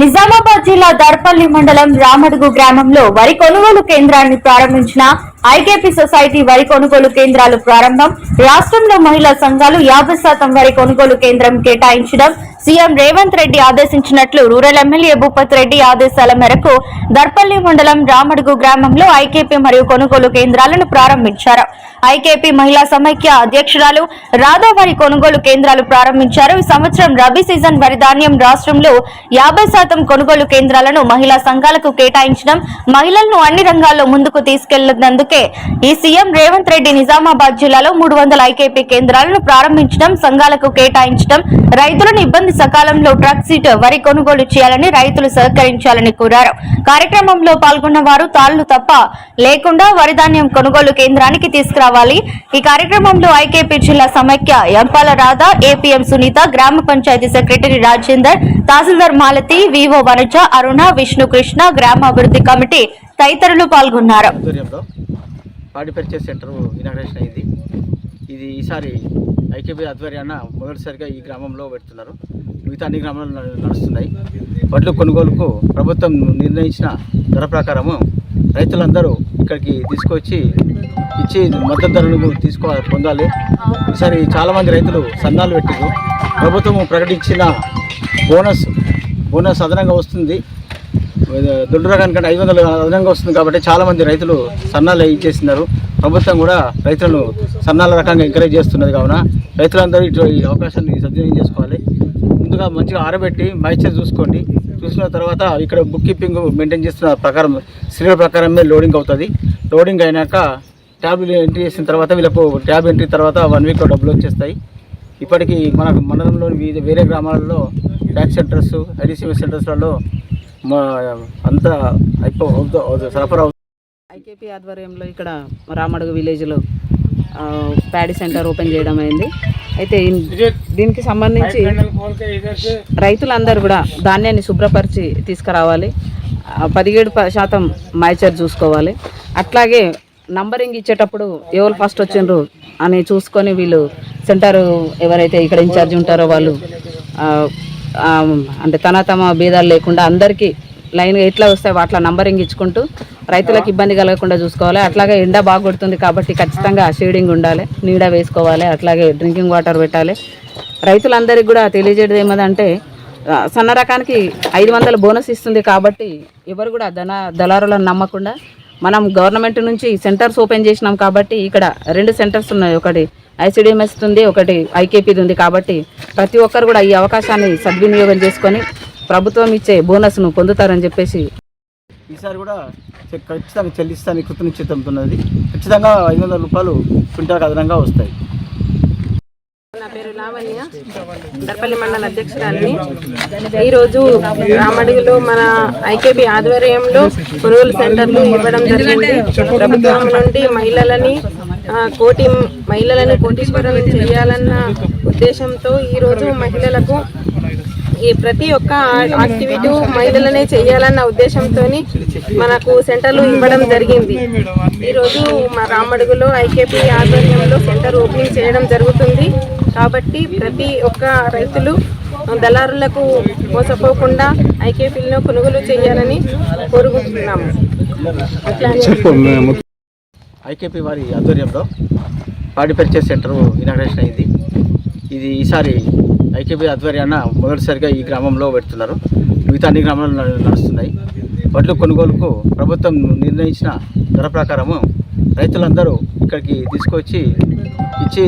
నిజామాబాద్ జిల్లా దర్పల్లి మండలం రామడుగు గ్రామంలో వరి కొనుగోలు కేంద్రాన్ని ప్రారంభించిన ఐకేపీ సొసైటీ వరి కొనుగోలు కేంద్రాలు ప్రారంభం. రాష్ట్రంలో మహిళా సంఘాలు 50% వరి కొనుగోలు కేంద్రం కేటాయించడం సీఎం రేవంత్ రెడ్డి ఆదేశించినట్లు రూరల్ ఎమ్మెల్యే భూపత్ రెడ్డి ఆదేశాల మేరకు దర్పల్లి మండలం రామడుగు గ్రామంలో ఐకేపీ మరియు కొనుగోలు కేంద్రాలను ప్రారంభించారు. ఐకేపీ మహిళా సమైక్య అధ్యక్షురాలు రాధా వరి కొనుగోలు కేంద్రాలు ప్రారంభించారు. ఈ సంవత్సరం రబీ సీజన్ వరి ధాన్యం రాష్ట్రంలో 50% కొనుగోలు కేంద్రాలను మహిళా సంఘాలకు కేటాయించడం, మహిళలను అన్ని రంగాల్లో ముందుకు తీసుకెళ్లినందుకే ఈ సీఎం రేవంత్ రెడ్డి నిజామాబాద్ జిల్లాలో 300 ఐకేపీ కేంద్రాలను ప్రారంభించడం, సంఘాలకు కేటాయించడం, రైతులను ఇబ్బంది సకాలంలో ట్రక్ సీట్ వరి కొనుగోలు చేయాలని రైతులు సహకరించాలని కోరారు. కార్యక్రమంలో పాల్గొన్న వారు తాళ్లు తప్ప లేకుండా వరి ధాన్యం కొనుగోలు కేంద్రానికి తీసుకురావాలి. ఈ కార్యక్రమంలో ఐకేపీ జిల్లా సమైక్య ఎంపాల రాధా, ఏపీఎం సునీత, గ్రామ పంచాయతీ సెక్రటరీ రాజేందర్, తహసీల్దార్ మాలతి, వివో వనజ, అరుణ, విష్ణు కృష్ణ, గ్రామాభివృద్ధి కమిటీ తదితరులు పాల్గొన్నారు. ఇది ఈసారి ఐకేపీ ఆధ్వర్యాన మొదటిసారిగా ఈ గ్రామంలో పెడుతున్నారు. మిగతా అన్ని గ్రామాలు నడుస్తున్నాయి. వడ్లు కొనుగోలుకు ప్రభుత్వం నిర్ణయించిన ధర ప్రకారము రైతులందరూ ఇక్కడికి తీసుకొచ్చి ఇచ్చి మద్దతు ధరను పొందాలి. ఈసారి చాలామంది రైతులు సన్నాలు పెట్టారు. ప్రభుత్వం ప్రకటించిన బోనస్ అదనంగా వస్తుంది. దొడ్డు రకానికి 500 అదనంగా వస్తుంది కాబట్టి చాలామంది రైతులు సన్నాలు ఇచ్చేస్తున్నారు. ప్రభుత్వం కూడా రైతులను సన్నాల రకంగా ఎంకరేజ్ చేస్తున్నది. కావున రైతులందరూ ఈ అవకాశాన్ని సద్వినియోగం చేసుకోవాలి. ముందుగా మంచిగా ఆరబెట్టి మాయిశ్చర్ చూసుకోండి. చూసిన తర్వాత ఇక్కడ బుక్ కీపింగ్ మెయింటైన్ చేస్తున్న ప్రకారం సీరియల్ ప్రకారమే లోడింగ్ అవుతుంది. లోడింగ్ అయినాక ట్యాబ్లు ఎంట్రీ చేసిన తర్వాత వీళ్ళకు ట్యాబ్ ఎంట్రీ తర్వాత 1 వీక్లో డబ్బులు వచ్చేస్తాయి. ఇప్పటికీ మన మండలంలోని వేరే గ్రామాలలో ట్యాక్స్ సెంటర్స్, ఐడీసీఎస్ సెంటర్స్లలో అంతా సరఫరా. ఐకేపీ ఆధ్వర్యంలో ఇక్కడ రామడుగు విలేజ్లో ప్యాడీ సెంటర్ ఓపెన్ చేయడం అయింది. అయితే దీనికి సంబంధించి రైతులందరూ కూడా ధాన్యాన్ని శుభ్రపరిచి తీసుకురావాలి. 17% మాయిశ్చర్ చూసుకోవాలి. అట్లాగే నంబరింగ్ ఇచ్చేటప్పుడు ఎవరు ఫస్ట్ వచ్చిండ్రు అని చూసుకొని వీళ్ళు సెంటర్ ఎవరైతే ఇక్కడ ఇన్ఛార్జ్ ఉంటారో వాళ్ళు అంటే తమ భేదాలు లేకుండా అందరికీ లైన్గా ఎట్లా వస్తాయో అట్లా నంబరింగ్ ఇచ్చుకుంటూ రైతులకు ఇబ్బంది కలగకుండా చూసుకోవాలి. అట్లాగే ఎండ బాగా కొడుతుంది కాబట్టి ఖచ్చితంగా షేడింగ్ ఉండాలి, నీడ వేసుకోవాలి. అట్లాగే డ్రింకింగ్ వాటర్ పెట్టాలి. రైతులందరికీ కూడా తెలియజేయడం ఏమదంటే సన్న రకానికి 500 బోనస్ ఇస్తుంది కాబట్టి ఎవరు కూడా దళారులను నమ్మకుండా మనం గవర్నమెంట్ నుంచి సెంటర్స్ ఓపెన్ చేసినాం కాబట్టి ఇక్కడ 2 సెంటర్స్ ఉన్నాయి. ఒకటి ఐసీడీఎంఎస్ ఉంది, ఒకటి ఐకేపీది ఉంది. కాబట్టి ప్రతి ఒక్కరు కూడా ఈ అవకాశాన్ని సద్వినియోగం చేసుకొని ప్రభుత్వం ఇచ్చే బోనస్ను పొందుతారని చెప్పేసి ఈసారి కూడా ఖచ్చితంగా చెల్లిస్తాను కృతనిశ్చితంతున్నది. ఖచ్చితంగా 500 రూపాయలు క్వింటాల్కి అదనంగా వస్తాయి. నా పేరు లావణ్య, దర్పల్లి మండల అధ్యక్షురాలిని. ఈరోజు రామడుగులో మన ఐకేపీ ఆధ్వర్యంలో కొనుగోలు సెంటర్లు ఇవ్వడం జరిగింది. ప్రభుత్వం నుండి మహిళలని కోటీశ్వరం చేయాలన్న ఉద్దేశంతో ఈరోజు మహిళలకు ఈ ప్రతి ఒక్క యాక్టివిటీ మహిళలనే చేయాలన్న ఉద్దేశంతో మనకు సెంటర్లు ఇవ్వడం జరిగింది. ఈరోజు మా రామడుగులో ఐకేపీ ఆధ్వర్యంలో సెంటర్ ఓపెనింగ్ చేయడం జరుగుతుంది. కాబట్టి ప్రతి ఒక్క రైతులు దళారులకు మోసపోకుండా ఐకేపీలను కొనుగోలు చేయాలని కోరుకుంటున్నాము. ఐకేపీ వారి ఆధ్వర్యంలో పాడి పర్చేస్ సెంటర్ ఇనాగ్రేషన్ అయింది. ఇది ఈసారి ఐకేపీ ఆధ్వర్యాన మొదటిసారిగా ఈ గ్రామంలో పెడుతున్నారు. మిగతా అన్ని గ్రామాలు నడుస్తున్నాయి. వడ్లు కొనుగోలుకు ప్రభుత్వం నిర్ణయించిన ధర ప్రకారము రైతులందరూ ఇక్కడికి తీసుకొచ్చి ఇచ్చి